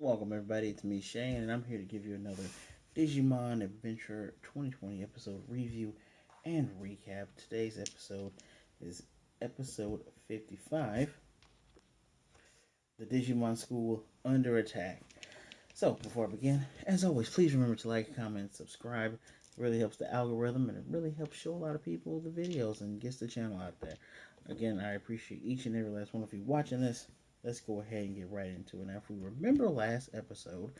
Welcome everybody, it's me Shane and I'm here to give you another Digimon Adventure 2020 episode review and recap. Today's episode is episode 55, the Digimon School Under Attack. So before I begin, as always, please remember to like, comment, subscribe. It really helps the algorithm and it really helps show a lot of people the videos and gets the channel out there. Again, I appreciate each and every last one of you watching this. Let's go ahead and get right into it. Now, if we remember last episode,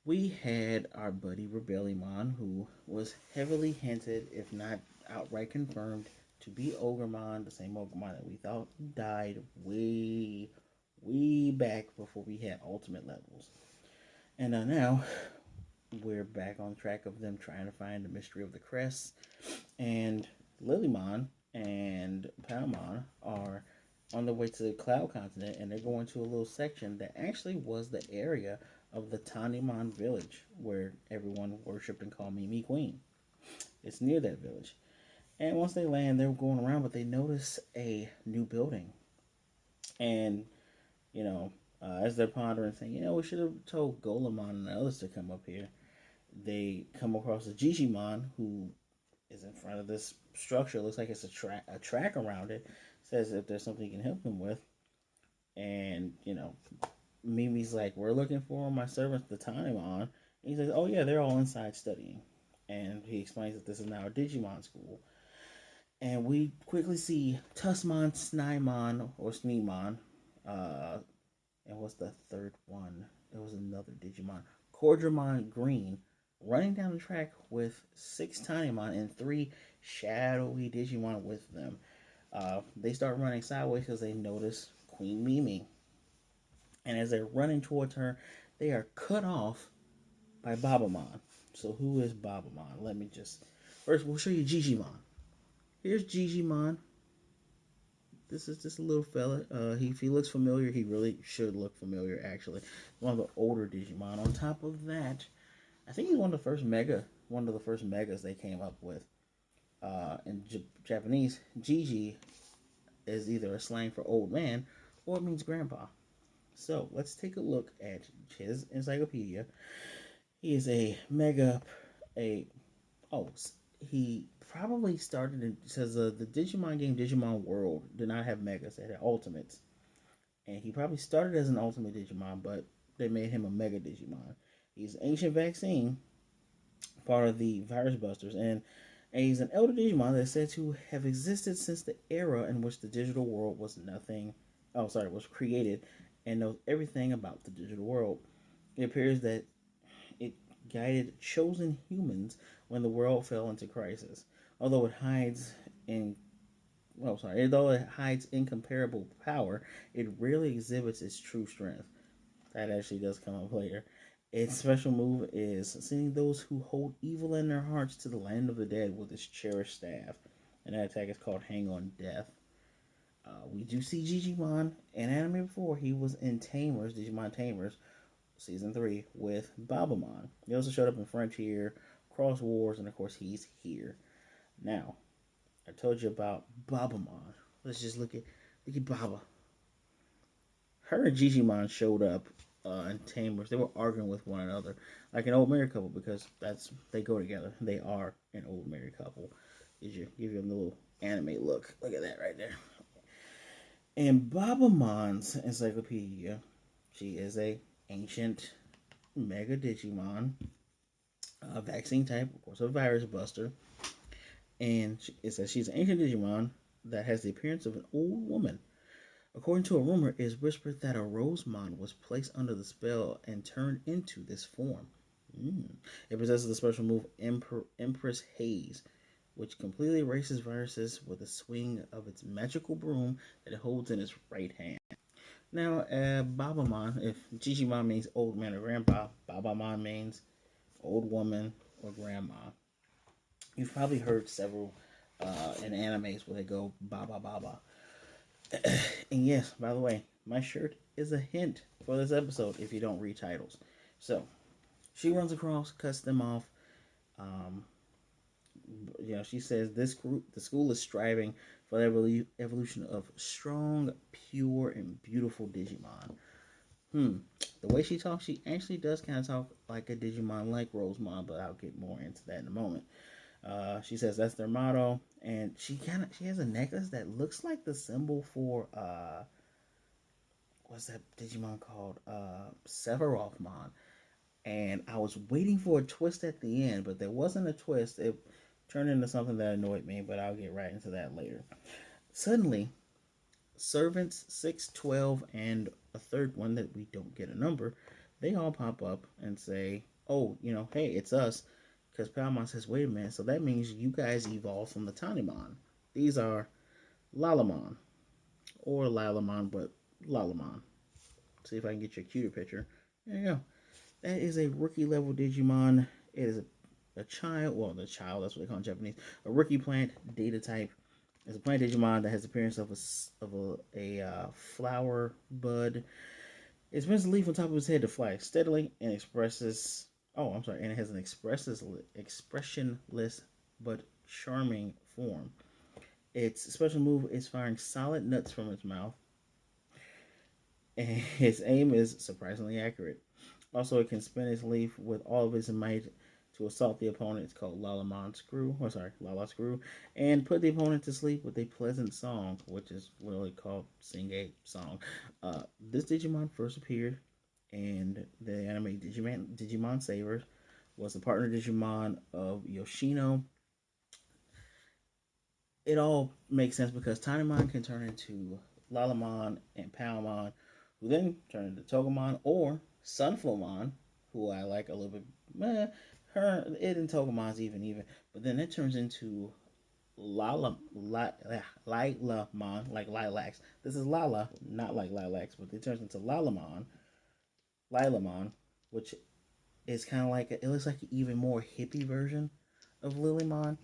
we had our buddy Rebellion, who was heavily hinted, if not outright confirmed, to be Ogremon, the same Ogremon that we thought died way back before we had ultimate levels. And now we're back on track of them trying to find the mystery of the Crest. And Lilymon and Palmon are on the way to the Cloud Continent, and they're going to a little section that actually was the area of the Tanimon village where everyone worshipped and called Mimi Queen. It's near that village. And once they land, they're going around, but they notice a new building. And, as they're pondering, saying, we should have told Golemon and the others to come up here, they come across a Gigimon who is in front of this structure. It looks like it's a track around it. Says if there's something you can help them with. And, Mimi's like, we're looking for my servants, the Taimon. And he says, oh yeah, they're all inside studying. And he explains that this is now a Digimon school. And we quickly see Tusmon, Snymon, or Sneemon. And what's the third one? It was another Digimon. Cordramon Green running down the track with 6 Tinymon and 3 shadowy Digimon with them. They start running sideways because they notice Queen Mimi. And as they're running towards her, they are cut off by Babamon. So who is Babamon? Let me just... First, we'll show you Gigimon. Here's Gigimon. This is just a little fella. If he looks familiar, he really should look familiar, actually. One of the older Digimon. On top of that, I think he's one of the first megas they came up with. In Japanese, Gigi is either a slang for old man or it means grandpa. So let's take a look at his encyclopedia. He is a mega, he probably started, it says the Digimon game Digimon World did not have megas, it had ultimates. And he probably started as an ultimate Digimon, but they made him a mega Digimon. He's an ancient vaccine, part of the Virus Busters, and he's an elder Digimon that's said to have existed since the era in which the digital world was was created and knows everything about the digital world. It appears that it guided chosen humans when the world fell into crisis. Although it hides in Although it hides incomparable power, it rarely exhibits its true strength. That actually does come up later. Its special move is sending those who hold evil in their hearts to the land of the dead with its cherished staff. And that attack is called Hang on Death. We do see Gigimon in anime before. He was in Tamers, Digimon Tamers, Season 3, with Babamon. He also showed up in Frontier, Cross Wars, and of course he's here. Now, I told you about Babamon. Let's just look at Baba. Her and Gigimon showed up and Tamers. They were arguing with one another like an old married couple because they go together. They are an old married couple. Give you a little anime look. Look at that right there. In Babamon's encyclopedia, she is a ancient Mega Digimon, vaccine type, of course, a virus buster, and it says she's an ancient Digimon that has the appearance of an old woman. According to a rumor, it is whispered that a Rosemon was placed under the spell and turned into this form. It possesses the special move Empress Haze, which completely erases viruses with a swing of its magical broom that it holds in its right hand. Now, Babamon, if Gigimon means old man or grandpa, Babamon means old woman or grandma. You've probably heard several in animes where they go Baba Baba. And yes, by the way, my shirt is a hint for this episode if you don't read titles. So, she runs across, cuts them off. She says the school is striving for the evolution of strong, pure, and beautiful Digimon. The way she talks, she actually does kind of talk like a Digimon, like Rosemon, but I'll get more into that in a moment. She says that's their motto, and she has a necklace that looks like the symbol for what's that Digimon called? Sephirothmon. And I was waiting for a twist at the end, but there wasn't a twist. It turned into something that annoyed me, but I'll get right into that later. Suddenly, servants 612 and a third one that we don't get a number, they all pop up and say, "Oh, hey, it's us." Because Palmon says, "Wait a minute, so that means you guys evolved from the Tanimon. These are Lalamon, or Lalamon, but Lalamon." See if I can get you a cuter picture. There you go. That is a rookie level Digimon. It is a child, well, the child, that's what they call it in Japanese, a rookie plant data type. It's a plant Digimon that has the appearance of a flower bud. It spins the leaf on top of his head to fly steadily and expresses. Oh, I'm sorry, and it has an expressionless but charming form. Its special move is firing solid nuts from its mouth, and its aim is surprisingly accurate. Also, it can spin its leaf with all of its might to assault the opponent. It's called Lalamon Screw, or sorry, Lala Screw, and put the opponent to sleep with a pleasant song, which is literally called Sing a Song. This Digimon first appeared in the anime Digimon Savers, was the partner Digimon of Yoshino. It all makes sense because Tinymon can turn into Lalamon and Palmon, who then turn into Togemon or Sunflowmon, who I like a little bit. Her it and Togemon's even, but then it turns into Lilamon, like lilacs. This is Lala, not like lilacs, but it turns into Lilamon, which is kind of like it looks like an even more hippie version of Lilymon.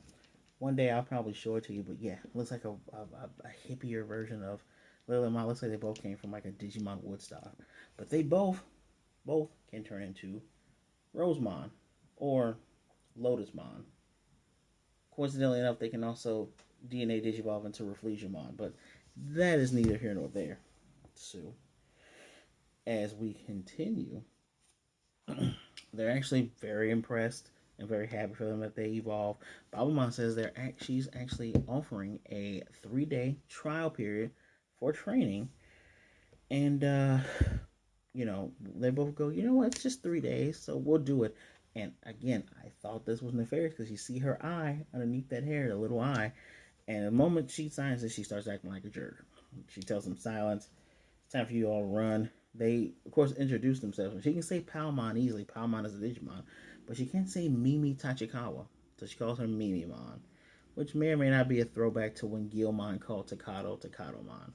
One day I'll probably show it to you, but yeah, it looks like a hippier version of Lilymon. Looks like they both came from like a Digimon Woodstock, but they both can turn into Rosemon or Lotusmon. Coincidentally enough, they can also DNA Digivolve into Reflegiumon, but that is neither here nor there. So, as we continue, they're actually very impressed and very happy for them that they evolve. Babamon says she's actually offering a 3-day trial period for training, and they both go, it's just 3 days, so we'll do it. And again, I thought this was nefarious because you see her eye underneath that hair, the little eye, and the moment she signs it, she starts acting like a jerk. She tells them silence. It's time for you all to run. They, of course, introduce themselves. She can say Palmon easily. Palmon is a Digimon. But she can't say Mimi Tachikawa. So she calls her Mimimon, which may or may not be a throwback to when Guilmon called Takato Takatomon.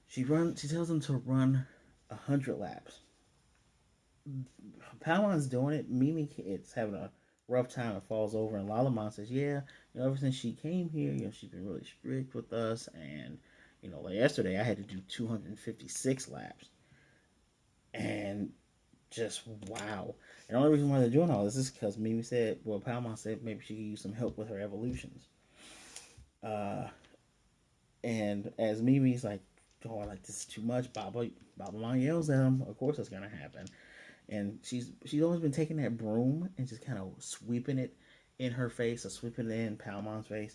She tells them to run 100 laps. Palmon's doing it. Mimi is having a rough time and falls over. And Lalamon says, yeah, ever since she came here, she's been really strict with us. And, like yesterday, I had to do 256 laps. And just wow. And the only reason why they're doing all this is because Palmon said maybe she could use some help with her evolutions. And as Mimi's like, oh, like this is too much, Babamon yells at him. Of course, it's gonna happen. And she's always been taking that broom and just kind of sweeping it in her face or sweeping it in Palmon's face.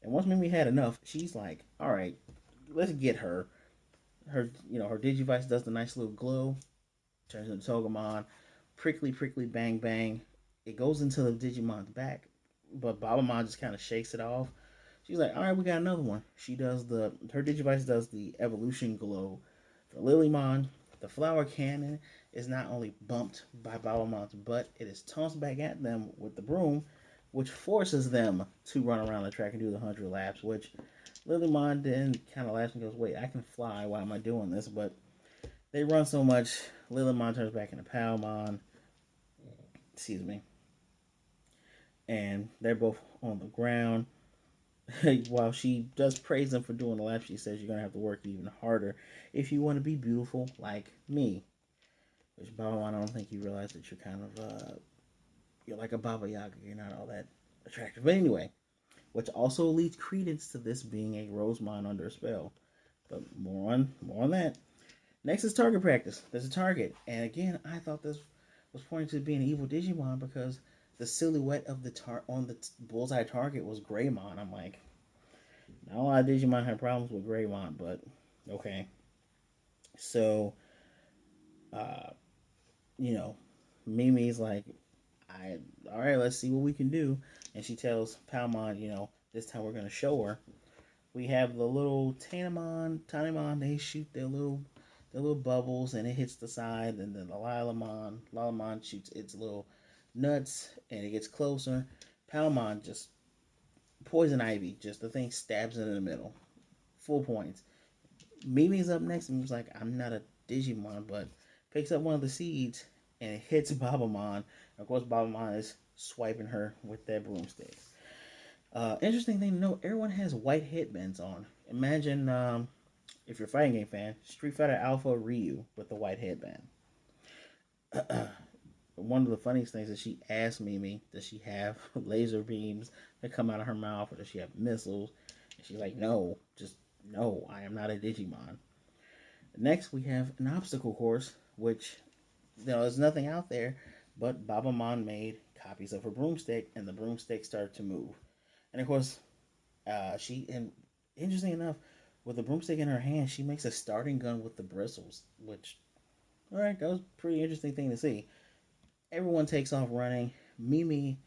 And once Mimi had enough, she's like, all right, let's get her. Her Digivice does the nice little glow, turns into Togemon, prickly, prickly, bang, bang. It goes into the Digimon's back, but Babamon just kind of shakes it off. She's like, all right, we got another one. Her Digivice does the evolution glow for Lilymon. The flower cannon is not only bumped by Babamon's butt, it is tossed back at them with the broom, which forces them to run around the track and do the 100 laps, which Lilymon then kind of laughs and goes, wait, I can fly, why am I doing this? But they run so much, Lilymon turns back into Palmon. Excuse me. And they're both on the ground. While she does praise them for doing the lap, she says you're going to have to work even harder if you want to be beautiful like me. Which, Babamon, I don't think you realize that you're kind of, you're like a Baba Yaga. You're not all that attractive. But anyway, which also leads credence to this being a Rosemon under a spell. But more on that. Next is target practice. There's a target, and again, I thought this was pointing to being an evil Digimon because the silhouette of the on the bullseye target was Greymon. I'm like, not a lot of Digimon have problems with Greymon, but okay. So, uh, you know, Mimi's like, all right, let's see what we can do. And she tells Palmon, this time we're gonna show her. We have the little Tanimon, they shoot their little bubbles and it hits the side, and then the Lalamon shoots its little nuts and it gets closer. Palmon just poison ivy, just the thing stabs it in the middle. Full points. Mimi's up next and was like, I'm not a Digimon, but picks up one of the seeds and it hits Babamon. Of course, Babamon is swiping her with that broomstick. Interesting thing to note: everyone has white headbands on. Imagine, if you're a fighting game fan, Street Fighter Alpha Ryu with the white headband. One of the funniest things is she asked Mimi, does she have laser beams that come out of her mouth, or does she have missiles? And she's like, no, just no, I am not a Digimon. Next, we have an obstacle course, which there's nothing out there, but Babamon made copies of her broomstick, and the broomstick started to move. And of course, and interesting enough, with the broomstick in her hand, she makes a starting gun with the bristles, which, all right, that was a pretty interesting thing to see. Everyone takes off running. Mimi,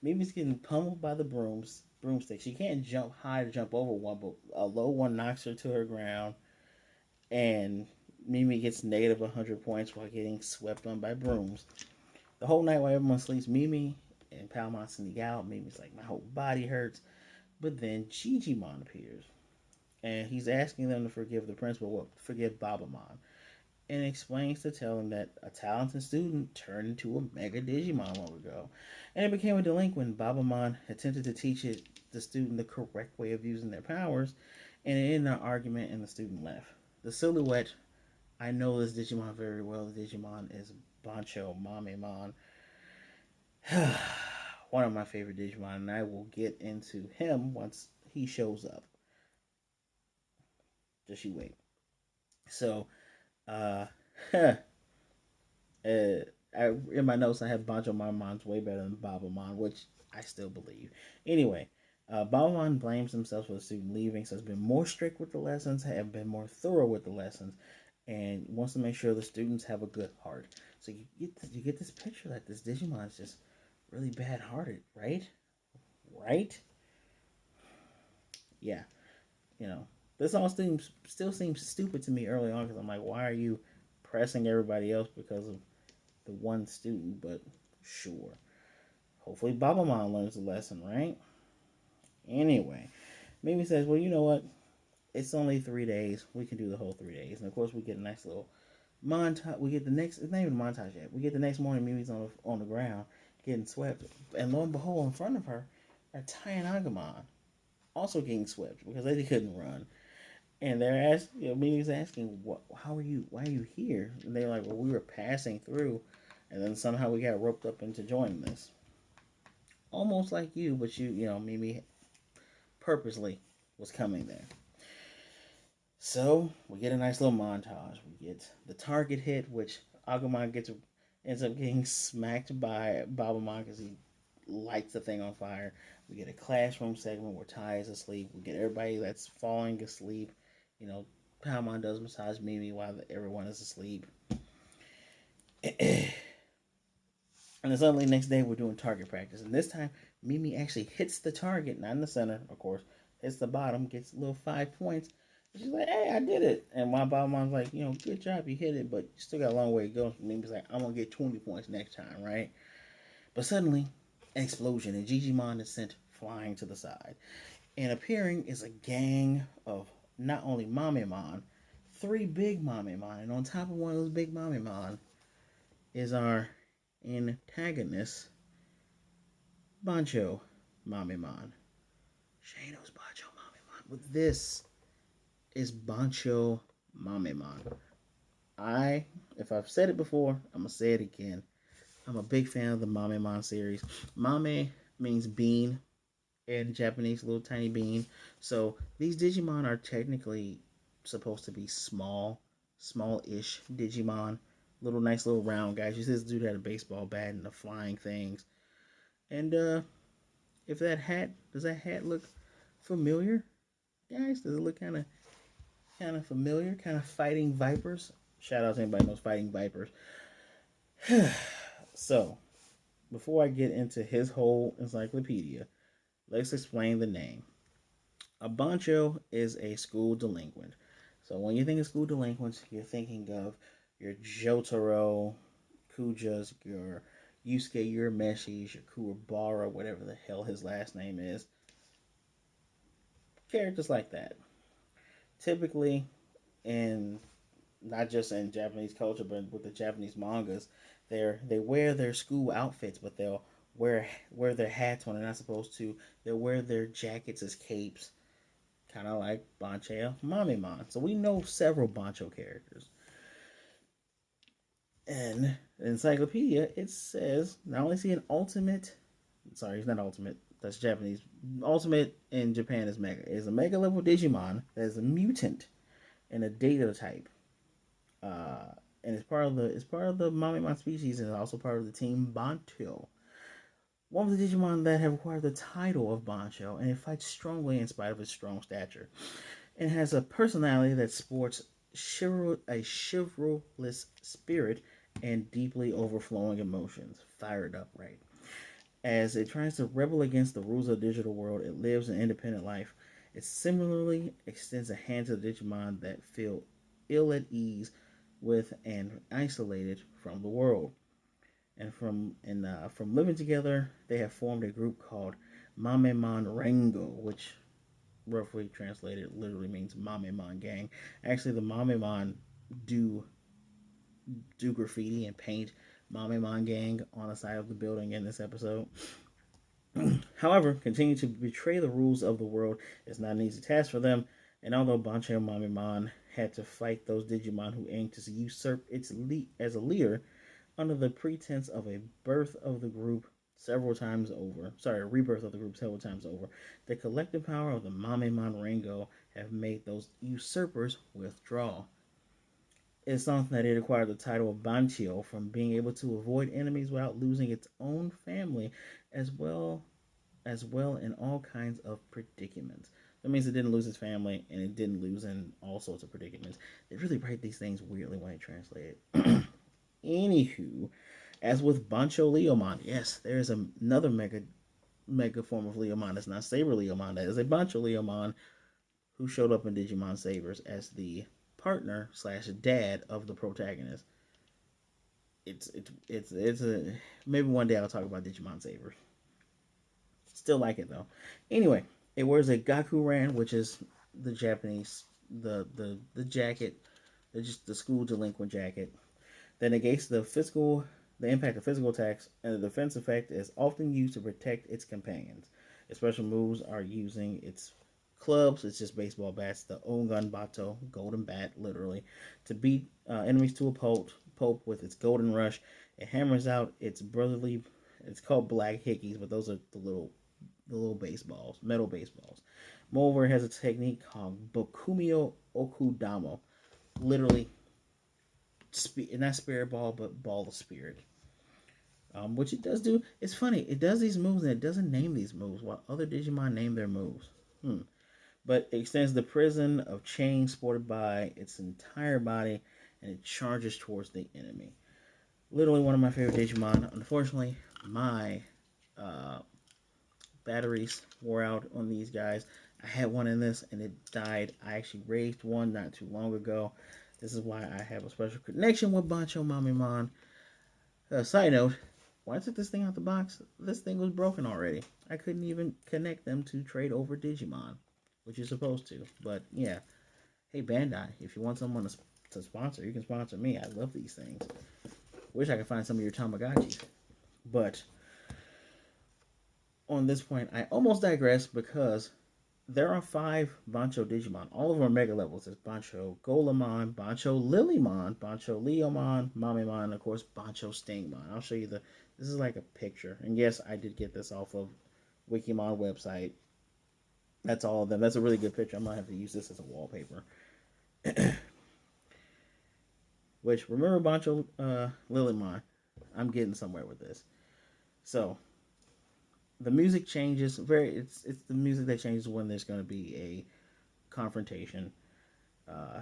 Mimi's getting pummeled by the broomstick. She can't jump high to jump over one, but a low one knocks her to her ground, and Mimi gets negative 100 points while getting swept on by brooms. The whole night while everyone sleeps, Mimi and Palmon sneak out. Mimi's like, my whole body hurts. But then Gigimon appears. And he's asking them to forgive the principal, forgive Babamon. And explains to tell him that a talented student turned into a Mega Digimon long ago. And it became a delinquent. Babamon attempted to teach the student the correct way of using their powers. And it ended in an argument and the student left. The silhouette, I know this Digimon very well. The Digimon is Bancho Mamemon. One of my favorite Digimon, and I will get into him once he shows up. Just you wait. So, uh, uh in my notes, I have Bancho Mamemon's way better than Babamon, which I still believe. Anyway, Babamon blames himself for the student leaving, so has been more strict with the lessons, have been more thorough with the lessons, and wants to make sure the students have a good heart. So you get this picture that this Digimon is just really bad hearted, right? Right? Yeah, this all still seems stupid to me early on because I'm like, why are you pressing everybody else because of the one student? But sure, hopefully Babamon learns the lesson, right? Anyway, Mimi says, well, you know what? It's only 3 days. We can do the whole 3 days, and of course we get a nice little montage. We get the next. It's not even a montage yet. We get the next morning. Mimi's on the ground getting swept, and lo and behold, in front of her are Ty and Agumon also getting swept because they couldn't run. And they're asking, Mimi's asking, How are you? Why are you here?" And they're like, "Well, we were passing through, and then somehow we got roped up into joining this." Almost like you, but Mimi purposely was coming there. So we get a nice little montage. We get the target hit, which Agumon ends up getting smacked by Babamon because he lights the thing on fire. We get a classroom segment where Ty is asleep. We get everybody that's falling asleep. Palmon does massage Mimi while everyone is asleep. And then suddenly next day we're doing target practice. And this time Mimi actually hits the target, not in the center, of course. Hits the bottom, gets a little 5 points. And she's like, hey, I did it. And my Babamon's like, good job, you hit it, but you still got a long way to go. Mimi's like, I'm going to get 20 points next time, right? But suddenly, an explosion, and Gigimon is sent flying to the side. And appearing is a gang of not only Mamemon, 3 big Mamemon. And on top of one of those big Mamemon is our antagonist, Bancho Mamemon. Shano's Bancho Mamemon. But this is Bancho Mamemon. If I've said it before, I'm going to say it again. I'm a big fan of the Mamemon series. Mame means bean in Japanese, little tiny bean. So these Digimon are technically supposed to be small. small-ish Digimon. Nice little round guys. You see this dude had a baseball bat and the flying things. And if does that hat look familiar, guys? Does it look kind of familiar? Kind of fighting vipers. Shout out to anybody who knows fighting vipers. So, before I get into his whole encyclopedia, let's explain the name. A bancho is a school delinquent. So when you think of school delinquents, you're thinking of your Jotaro, Kujas, your Yusuke Urameshis, your Kuwabara, whatever the hell his last name is. Characters like that. Typically, in not just in Japanese culture, but with the Japanese mangas, they wear their school outfits, but they'll wear their hats when they're not supposed to. They'll wear their jackets as capes, kind of like Bancho Mamemon. So we know several Bancho characters. And the encyclopedia, it says, not only is he an ultimate, sorry, he's not ultimate, that's Japanese. Ultimate in Japan is Mega. Is a Mega level Digimon that is a mutant and a data type. And it's part of the Mamemon species and also part of the team Bancho. One of the Digimon that have acquired the title of Bancho, and it fights strongly in spite of its strong stature. And has a personality that sports a chivalrous spirit and deeply overflowing emotions. Fired up, right? As it tries to rebel against the rules of the digital world, it lives an independent life. It similarly extends a hand to the Digimon that feel ill at ease with and isolated from the world. And from living together, they have formed a group called Mamemon Rango, which roughly translated literally means Mamemon gang. Actually, the Mamemon do do graffiti and paint Mamemon gang on the side of the building in this episode. However, continue to betray the rules of the world is not an easy task for them, and although Bancho Mamemon had to fight those Digimon who aimed to usurp its as a leader under the pretense of a birth of the group several times over, sorry, a rebirth of the group several times over, the collective power of the Mamemon Rango have made those usurpers withdraw. It's something that it acquired the title of Bancho from being able to avoid enemies without losing its own family, as well in all kinds of predicaments. That means it didn't lose its family and it didn't lose in all sorts of predicaments. They really write these things weirdly when they translate it. Anywho, as with Bancho Leomon, yes, there is another mega form of Leomon. It's not Saber Leomon. That is a Bancho Leomon who showed up in Digimon Sabers as the partner slash dad of the protagonist. It's a maybe one day I'll talk about Digimon Sabers. Still like it though. Anyway, it wears a Gakuran, which is the Japanese the jacket, just the school delinquent jacket that negates the impact of physical attacks, and the defense effect is often used to protect its companions. Its special moves are using its clubs, it's just baseball bats, the Ongun Bato, golden bat, literally, to beat enemies to a pulp with its golden rush. It hammers out its brotherly, it's called black hickeys, but those are the little baseballs, metal baseballs. Moreover, it has a technique called Bokumio Okudamo, literally, not spirit ball, but ball of spirit. Which it does do. It's funny. It does these moves and it doesn't name these moves, while other Digimon name their moves. But it extends the prison of chains sported by its entire body, and it charges towards the enemy. Literally one of my favorite Digimon. Unfortunately, my batteries wore out on these guys. I had one in this and it died. I actually raised one not too long ago. This is why I have a special connection with Bancho Mamemon. Side note, when I took this thing out the box, this thing was broken already. I couldn't even connect them to trade over Digimon, which you're supposed to. But yeah, hey Bandai, if you want someone to sponsor, you can sponsor me. I love these things. Wish I could find some of your Tamagotchis. But on this point, I almost digress because there are 5 Bancho Digimon. All of them are mega levels. There's Bancho Golemon, Bancho Lilymon, Bancho Leomon, Mamemon, and of course Bancho Stingmon. I'll show you this is like a picture. And yes, I did get this off of Wikimon website. That's all of them. That's a really good picture. I'm going to have to use this as a wallpaper. Which, remember Bancho Lilymon? I'm getting somewhere with this. So, the music changes. It's the music that changes when there's going to be a confrontation. Uh,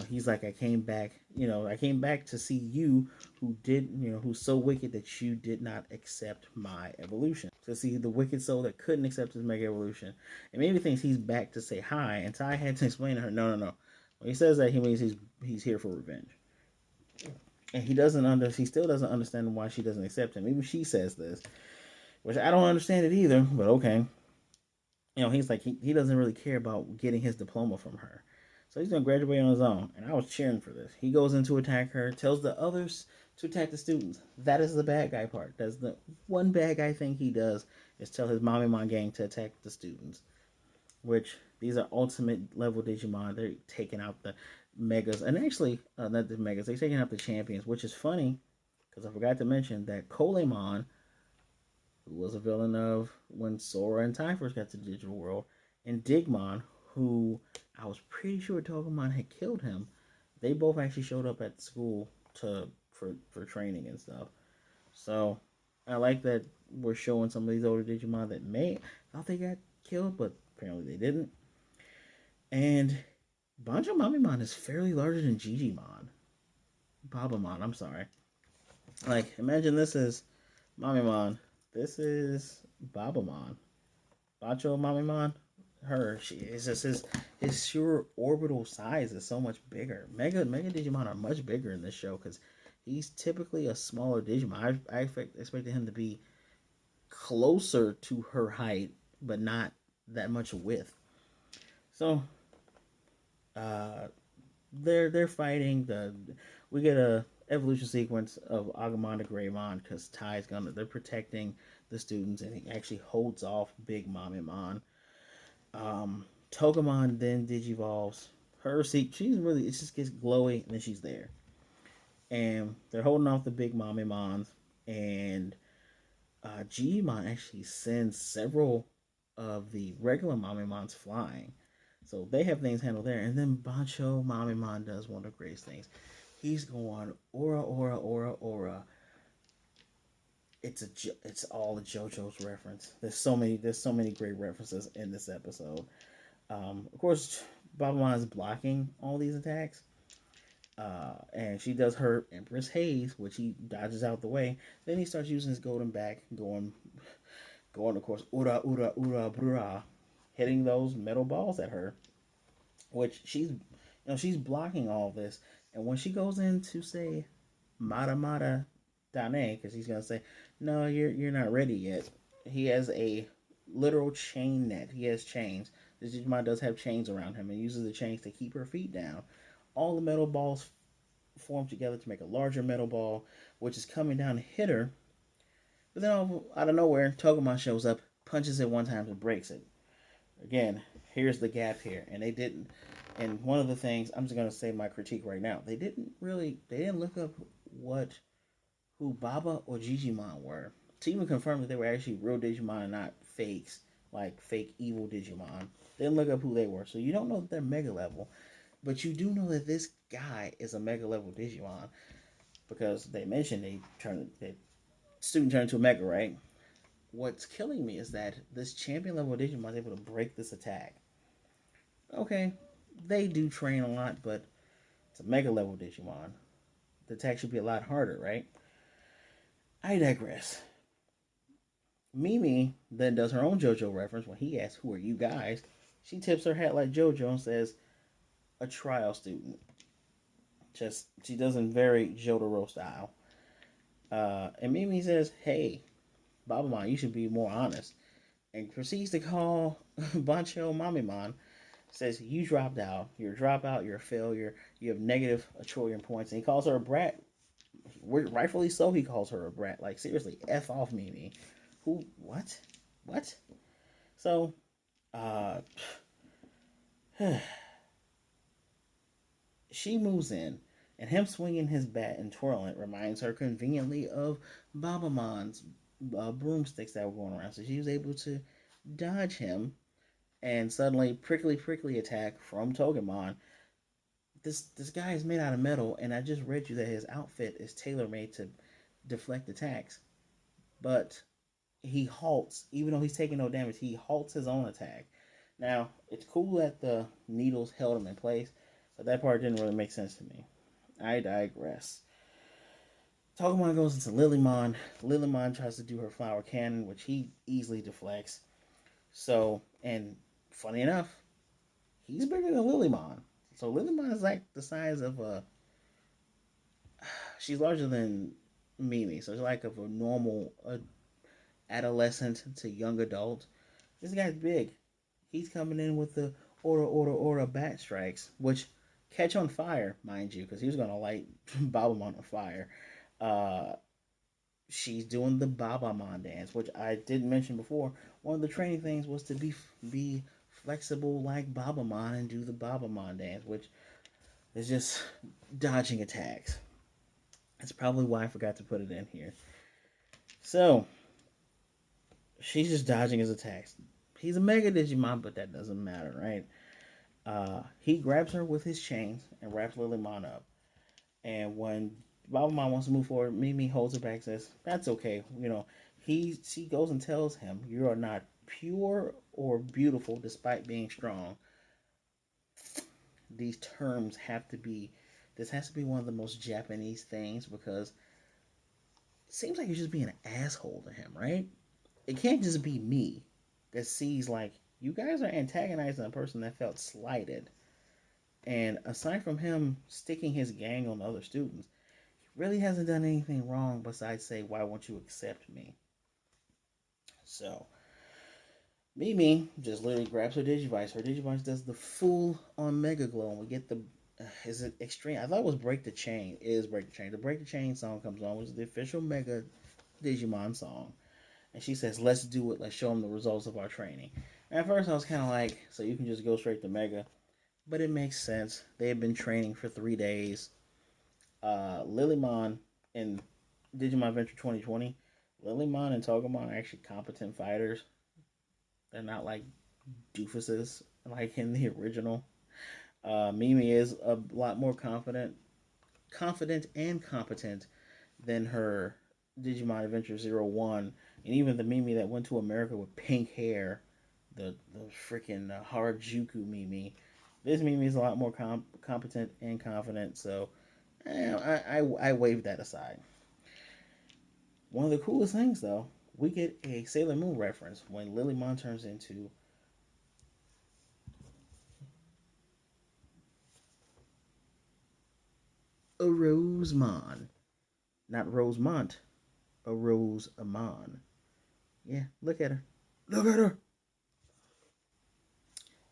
he's like, I came back. I came back to see you, who's so wicked that you did not accept my evolution. To see the wicked soul that couldn't accept his mega evolution, and maybe thinks he's back to say hi. And Tai had to explain to her, no, no, no. When he says that, he means he's here for revenge. And he still doesn't understand why she doesn't accept him. Even she says this, which I don't understand it either. But okay, he's like he doesn't really care about getting his diploma from her. So he's gonna graduate on his own, and I was cheering for this. He goes in to attack her, tells the others to attack the students. That is the bad guy part. That's the one bad guy thing he does, is tell his Mamimon gang to attack the students. Which, these are ultimate level Digimon. They're taking out the megas, and actually, not the megas. They're taking out the champions, which is funny because I forgot to mention that Colemon, who was a villain of when Sora and Tai first got to the digital world, and Digimon, who I was pretty sure Togemon had killed him. They both actually showed up at school for training and stuff. So I like that we're showing some of these older Digimon that may thought they got killed, but apparently they didn't. And Banjo Mamimon is fairly larger than Gigimon. Babamon, I'm sorry. Like, imagine this is Mamimon. This is Babamon. Banjo Mamimon. She is just his sheer orbital size is so much bigger. Mega Digimon are much bigger in this show because he's typically a smaller Digimon. I expected him to be closer to her height, but not that much width. So they're fighting. We get a evolution sequence of Agumon to Greymon because Tai's gonna they're protecting the students, and he actually holds off Big Mamimon. Togemon then digivolves. She's really, it just gets glowy, and then she's there. And they're holding off the Big Mamimons, and Gmon actually sends several of the regular Mamimons flying. So they have things handled there. And then Bancho Mamimon does one of the greatest things. He's going aura, aura, aura, aura. It's all a JoJo's reference. There's so many great references in this episode. Of course, Babamon is blocking all these attacks. And she does her Empress Haze, which he dodges out the way. Then he starts using his golden back, going of course, ura, ura, ura, brura, hitting those metal balls at her, which she's blocking all this. And when she goes in to say Mata Mata Dane, because he's gonna say, no, you're not ready yet. He has a literal chain net. He has chains. This Digimon does have chains around him and uses the chains to keep her feet down. All the metal balls form together to make a larger metal ball, which is coming down to hit her. But then out of nowhere, Togemon shows up, punches it one time, and breaks it. Again, here's the gap here, and they didn't. And one of the things I'm just gonna say my critique right now, they didn't look up who Baba or Gigimon were to even confirm that they were actually real Digimon and not fakes, like fake evil Digimon. They didn't look up who they were, so you don't know that they're mega level. But you do know that this guy is a mega level Digimon because they mentioned the student turned into a mega, right? What's killing me is that this champion level Digimon is able to break this attack. Okay, they do train a lot, but it's a mega level Digimon. The attack should be a lot harder, right? I digress. Mimi then does her own JoJo reference when he asks, "Who are you guys?" She tips her hat like JoJo and says, "A trial student." Just she does in very Jotaro style. And Mimi says, "Hey, Babamon, you should be more honest." And proceeds to call Bancho Mamimon. Says, "You dropped out. You're a dropout. You're a failure. You have negative a trillion points." And he calls her a brat. Rightfully so, he calls her a brat. Like, seriously, F off, Mimi. Who? What? What? So, uh, she moves in, and him swinging his bat and twirling it reminds her conveniently of Babamon's broomsticks that were going around. So she was able to dodge him, and suddenly, prickly attack from Togemon this guy is made out of metal, and I just read you that his outfit is tailor made to deflect attacks, but he halts even though he's taking no damage. He halts his own attack. Now it's cool that the needles held him in place, but that part didn't really make sense to me. I digress. Pokemon goes into Lilymon. Lilymon tries to do her flower cannon, which he easily deflects. So, and funny enough, he's bigger than Lilymon. So Lilymon is like the size of a. She's larger than Mimi, so it's like of a normal adolescent to young adult. This guy's big. He's coming in with the order bat strikes, which catch on fire, mind you, because he was gonna light Babamon on fire. Uh, she's doing the Babamon dance, which I did mention before. One of the training things was to be flexible like Babamon and do the Babamon dance, which is just dodging attacks. That's probably why I forgot to put it in here. So she's just dodging his attacks. He's a Mega Digimon, but that doesn't matter, right? He grabs her with his chains and wraps Lilymon up. And when Babamon wants to move forward, Mimi holds her back and says, "That's okay. You know." She goes and tells him, "You are not pure or beautiful despite being strong." These terms have to be. This has to be one of the most Japanese things because it seems like you're just being an asshole to him, right? It can't just be me that sees like you guys are antagonizing a person that felt slighted. And aside from him sticking his gang on the other students, he really hasn't done anything wrong besides say, "Why won't you accept me?" So Mimi just literally grabs her Digivice. Her Digivice does the full on Mega Glow, and we get the. Is it extreme? I thought it was Break the Chain. It is Break the Chain. The Break the Chain song comes on, which is the official Mega Digimon song. And she says, "Let's do it. Let's show them the results of our training." And at first, I was kind of like, "So you can just go straight to Mega," but it makes sense. They have been training for 3 days. Lilymon in Digimon Adventure 2020, Lilymon and Togemon are actually competent fighters. They're not like doofuses like in the original. Mimi is a lot more confident and competent than her Digimon Adventure 01, and even the Mimi that went to America with pink hair, the freaking Harajuku Mimi. This Mimi is a lot more competent and confident, so I wave that aside. One of the coolest things, though, we get a Sailor Moon reference when Lilymon turns into a Rosemon. Not Rosemont, a Rose Amon. Yeah, look at her. Look at her.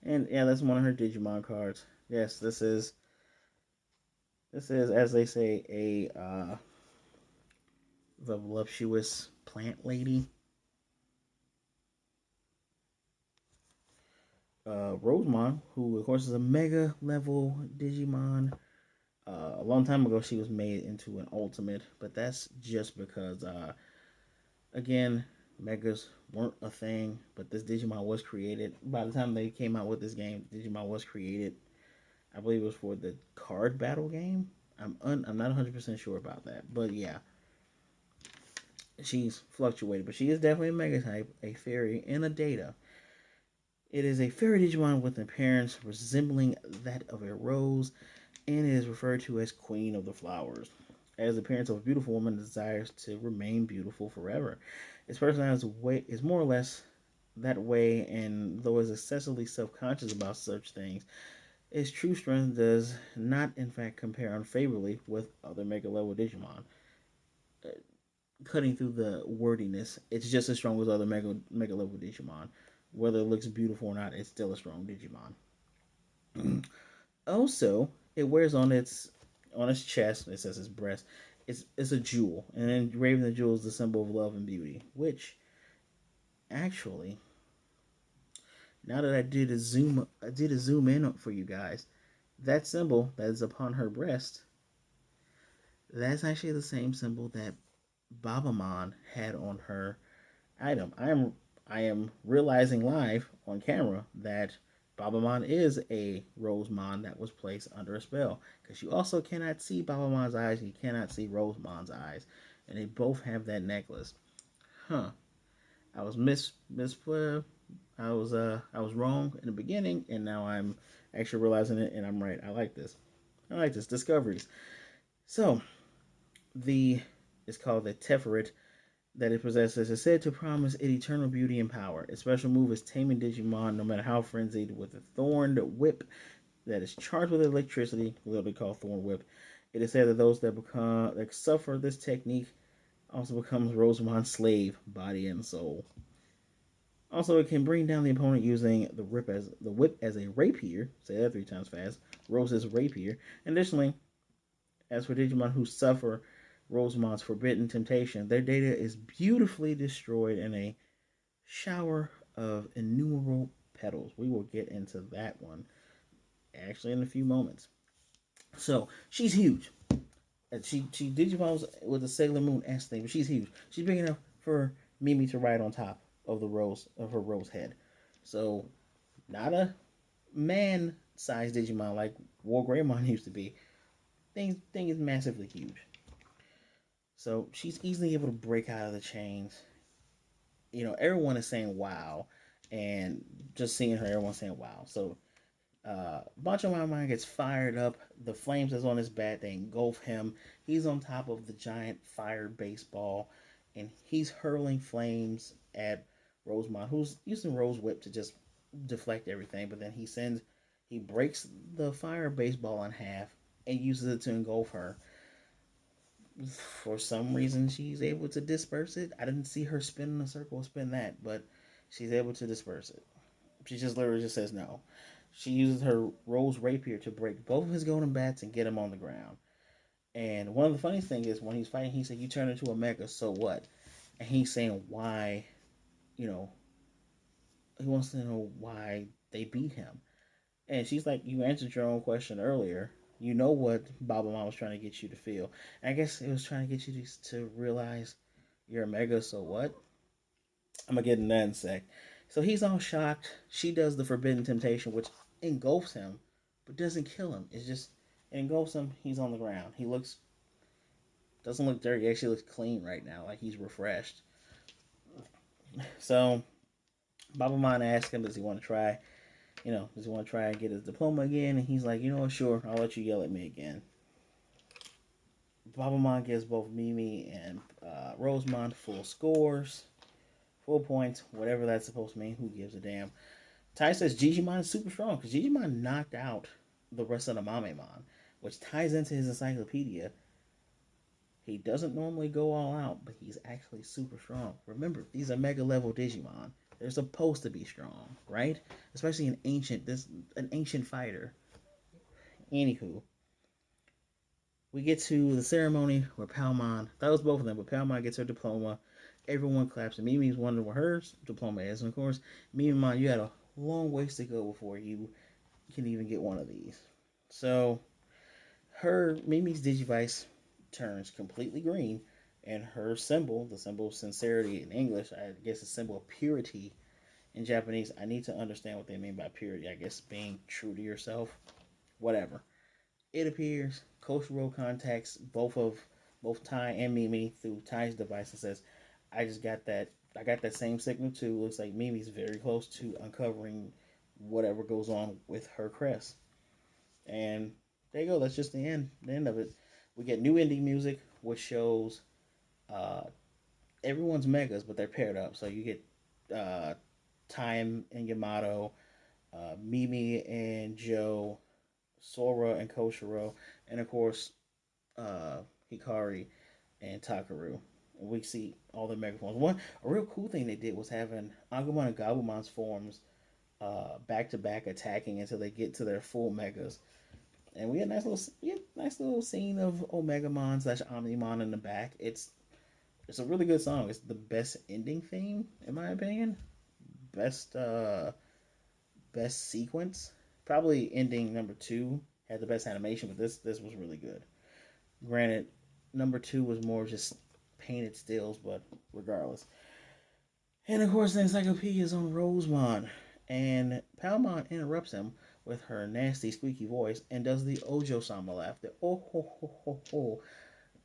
And yeah, that's one of her Digimon cards. Yes, this is as they say a voluptuous plant lady. Rosemon, who of course is a mega level Digimon. A long time ago, she was made into an ultimate, but that's just because, again, megas weren't a thing. But this Digimon was created. By the time they came out with this game, Digimon was created. I believe it was for the card battle game. I'm not 100% sure about that, but yeah, she's fluctuated. But she is definitely a mega type, a fairy, and a data. It is a fairy Digimon with an appearance resembling that of a rose, and is referred to as Queen of the Flowers. As the appearance of a beautiful woman desires to remain beautiful forever. Its personality is more or less that way, and though is excessively self-conscious about such things, its true strength does not, in fact, compare unfavorably with other Mega Level Digimon. Uh, Cutting through the wordiness, it's just as strong as other Mega Level Digimon. Whether it looks beautiful or not, it's still a strong Digimon. Also, it wears on its chest. It says its breast. It's a jewel, and then engraving the jewel is the symbol of love and beauty. Which actually, now that I did a zoom in for you guys. That symbol that is upon her breast, that's actually the same symbol that Babamon had on her item. I am realizing live on camera that Babamon is a Rosemon that was placed under a spell. Because you also cannot see Babamon's eyes, and you cannot see Rosemon's eyes. And they both have that necklace. Huh. I was I was wrong in the beginning, and now I'm actually realizing it, and I'm right. I like this. I like this. Discoveries. So, the it's called the Teferet that it possesses is said to promise it eternal beauty and power. Its special move is taming Digimon, no matter how frenzied, with a thorned whip that is charged with electricity, literally called Thorn Whip. It is said that those that suffer this technique also becomes Rosemon's slave, body and soul. Also, it can bring down the opponent using the whip as a rapier. Say that 3 times fast. Rose's rapier. Additionally, as for Digimon who suffer Rosemon's forbidden temptation, their data is beautifully destroyed in a shower of innumerable petals. We will get into that one actually in a few moments. So she's huge. She Digimons with the Sailor Moon S thing, but she's huge. She's big enough for Mimi to ride on top of her rose head. So not a man-sized Digimon like War Greymon used to be. Thing is massively huge. So she's easily able to break out of the chains. You know, everyone is saying wow, and just seeing her, everyone's saying wow. So Bancho Mama gets fired up. The flames that's on his bat, they engulf him. He's on top of the giant fire baseball, and he's hurling flames at Rosemont, who's using Rose Whip to just deflect everything. But then he breaks the fire baseball in half and uses it to engulf her. For some reason, she's able to disperse it. I didn't see her spin in a circle, spin that, but she's able to disperse it. She just literally just says no. She uses her Rose Rapier to break both of his golden bats and get him on the ground. And one of the funniest things is when he's fighting, he said, "You turn into a mega, so what?" And he's saying why, you know, he wants to know why they beat him. And she's like, "You answered your own question earlier. You know what Babamon was trying to get you to feel. And I guess it was trying to get you to realize you're a mega, so what?" I'm gonna get in that in a sec. So he's all shocked. She does the forbidden temptation, which engulfs him, but doesn't kill him. It's just it engulfs him. He's on the ground. He doesn't look dirty. He actually looks clean right now, like he's refreshed. So Babamon asks him, does he want to try? Does he want to try and get his diploma again? And he's like, you know what, sure, I'll let you yell at me again. Babamon gives both Mimi and Rosemont full scores, full points, whatever that's supposed to mean. Who gives a damn? Ty says Gigimon is super strong because Gigimon knocked out the rest of the Mamemon, which ties into his encyclopedia. He doesn't normally go all out, but he's actually super strong. Remember, these are mega level Digimon. They're supposed to be strong, right? Especially an ancient fighter. Anywho, we get to the ceremony where Palmon, that was both of them, but Palmon gets her diploma. Everyone claps, and Mimi's wondering what her diploma is. And of course, Mimimon, you had a long ways to go before you can even get one of these. So, Mimi's Digivice turns completely green, and her symbol, the symbol of sincerity in English, I guess a symbol of purity in Japanese. I need to understand what they mean by purity. I guess being true to yourself, whatever. It appears. Koshiro contacts both Tai and Mimi through Tai's device and says, "I just got that. I got that same signal too. Looks like Mimi's very close to uncovering whatever goes on with her crest." And there you go. That's just the end of it. We get new indie music, which shows uh, everyone's megas, but they're paired up. So you get Time and Yamato, Mimi and Joe, Sora and Koshiro, and of course uh, Hikari and Takaru. We see all the mega forms. A real cool thing they did was having Agumon and Gabumon's forms back to back attacking until they get to their full megas. And we had nice little scene of Omegamon slash Omnimon in the back. It's a really good song. It's the best ending theme in my opinion. Best best sequence. Probably ending number 2 had the best animation, but this was really good. Granted, number 2 was more just painted stills, but regardless. And of course, the encyclopedia is on Rosemon, And Palmon interrupts him with her nasty, squeaky voice and does the Ojo Sama laugh. The oh ho ho ho ho.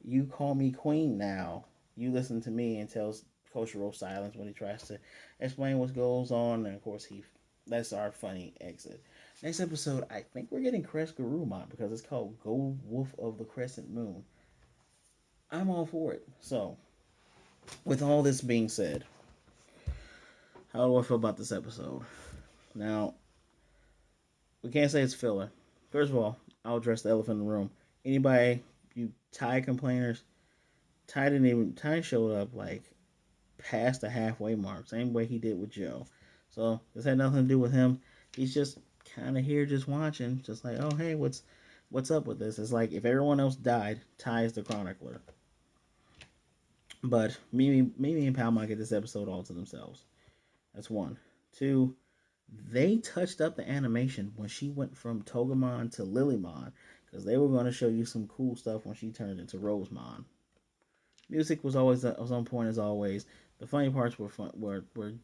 You call me queen now. You listen to me, and tells Koshiro silence when he tries to explain what goes on. And of course, that's our funny exit. Next episode, I think we're getting Crest Garurumon because it's called Gold Wolf of the Crescent Moon. I'm all for it. So, with all this being said, how do I feel about this episode? Now, we can't say it's filler. First of all, I'll address the elephant in the room. Anybody, you Ty complainers, Ty showed up like past the halfway mark, same way he did with Joe. So this had nothing to do with him. He's just kind of here, just watching, just like, oh hey, what's up with this? It's like if everyone else died, Ty's the chronicler. But Mimi and Palma get this episode all to themselves. That's one. Two, they touched up the animation when she went from Togemon to Lilymon because they were going to show you some cool stuff when she turned into Rosemon. Music was on point as always. The funny parts were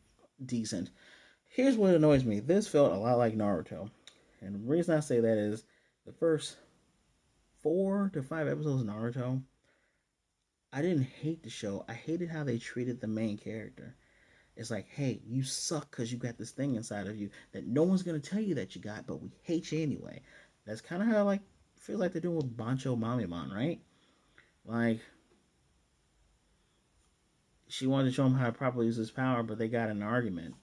decent. Here's what annoys me. This felt a lot like Naruto, and the reason I say that is the first 4 to 5 episodes of Naruto. I didn't hate the show. I hated how they treated the main character. It's like, hey, you suck because you got this thing inside of you that no one's gonna tell you that you got, but we hate you anyway. That's kind of how like feels like they're doing with Bancho Mamimon, right? Like she wanted to show him how to properly use his power, but they got in an argument.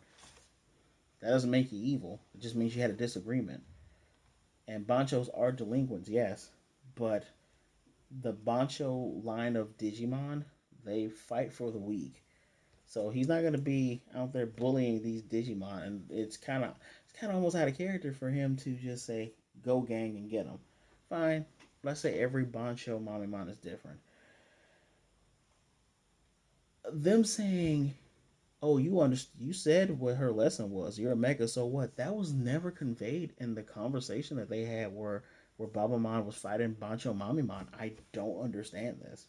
That doesn't make you evil. It just means you had a disagreement. And Banchos are delinquents, yes, but the Bancho line of Digimon, they fight for the weak. So he's not gonna be out there bullying these Digimon, and it's kind of almost out of character for him to just say, "Go gang and get them." Fine, let's say every Bancho Mamimon is different. Them saying, "Oh, you said what her lesson was. You're a mecha, so what?" That was never conveyed in the conversation that they had where Babamon was fighting Bancho Mamimon. I don't understand this,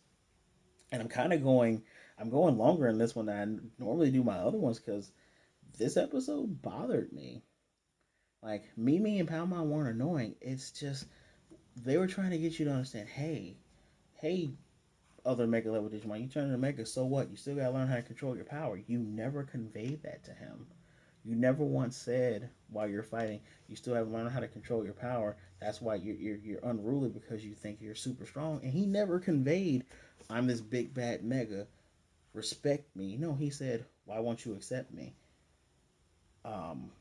and I'm going longer in this one than I normally do my other ones because this episode bothered me. Like Mimi and Palmon weren't annoying. It's just they were trying to get you to understand. Hey, other Mega level Digimon, you turn into Mega, so what? You still gotta learn how to control your power. You never conveyed that to him. You never once said while you're fighting, you still haven't learned how to control your power. That's why you're unruly because you think you're super strong. And he never conveyed, I'm this big bad Mega. Respect me. No, he said, why won't you accept me? Um,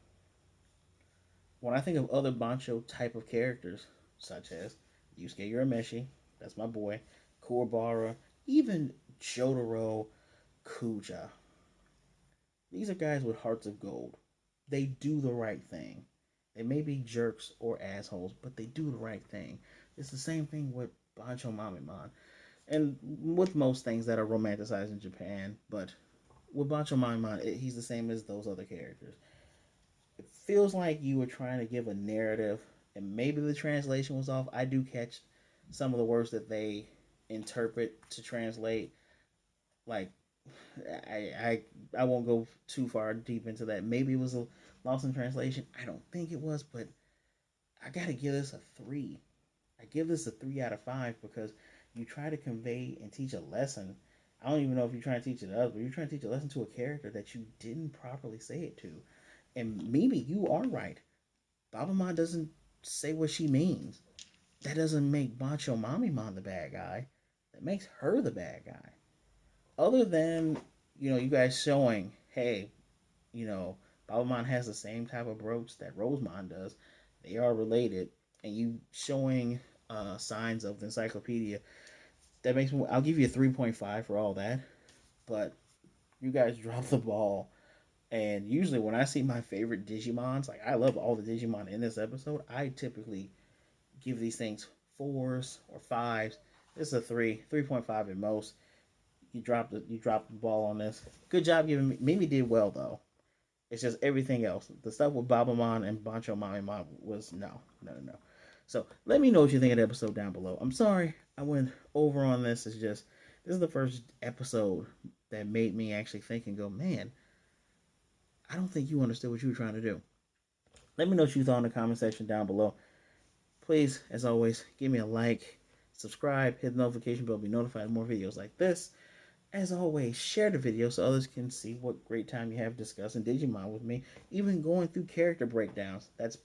when I think of other Bancho type of characters, such as Yusuke Urameshi, that's my boy, Kuwabara, even Jotaro, Kuja, these are guys with hearts of gold. They do the right thing. They may be jerks or assholes, but they do the right thing. It's the same thing with Bancho Mamimon. And with most things that are romanticized in Japan, but with Bancho Mamimon, he's the same as those other characters. It feels like you were trying to give a narrative, and maybe the translation was off. I do catch some of the words that they interpret to translate. Like, I won't go too far deep into that. Maybe it was a lost in translation. I don't think it was, but I gotta give this a 3. I give this a 3 out of 5 because you try to convey and teach a lesson. I don't even know if you're trying to teach it to us, but you're trying to teach a lesson to a character that you didn't properly say it to. And maybe you are right. Babamon doesn't say what she means. That doesn't make Bancho Mamimon the bad guy. That makes her the bad guy. Other than, you guys showing, hey, you know, Babamon has the same type of brooch that Rosemon does. They are related. And you showing signs of the encyclopedia. That makes me, I'll give you a 3.5 for all that. But you guys dropped the ball. And usually when I see my favorite Digimons, like I love all the Digimon in this episode, I typically give these things 4s or 5s. This is a 3.5 at most. You dropped the ball on this. Good job giving me. Mimi did well though. It's just everything else. The stuff with Babamon and Bancho Mamimon was no, no, no. So let me know what you think of the episode down below. I'm sorry I went over on this. It's just this is the first episode that made me actually think and go, man, I don't think you understood what you were trying to do. Let me know what you thought in the comment section down below. Please, as always, give me a like, subscribe, hit the notification bell to be notified of more videos like this. As always, share the video so others can see what great time you have discussing Digimon with me. Even going through character breakdowns. That's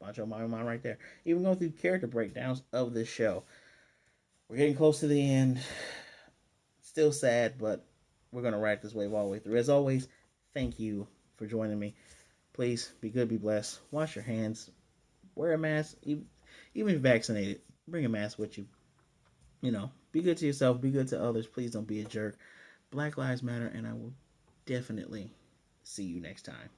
Macho Babamon right there. Even going through character breakdowns of this show. We're getting close to the end. Still sad, but we're going to ride this wave all the way through. As always, thank you for joining me. Please be good, be blessed. Wash your hands. Wear a mask. Even if you're vaccinated, bring a mask with you. You know, be good to yourself. Be good to others. Please don't be a jerk. Black Lives Matter, and I will definitely see you next time.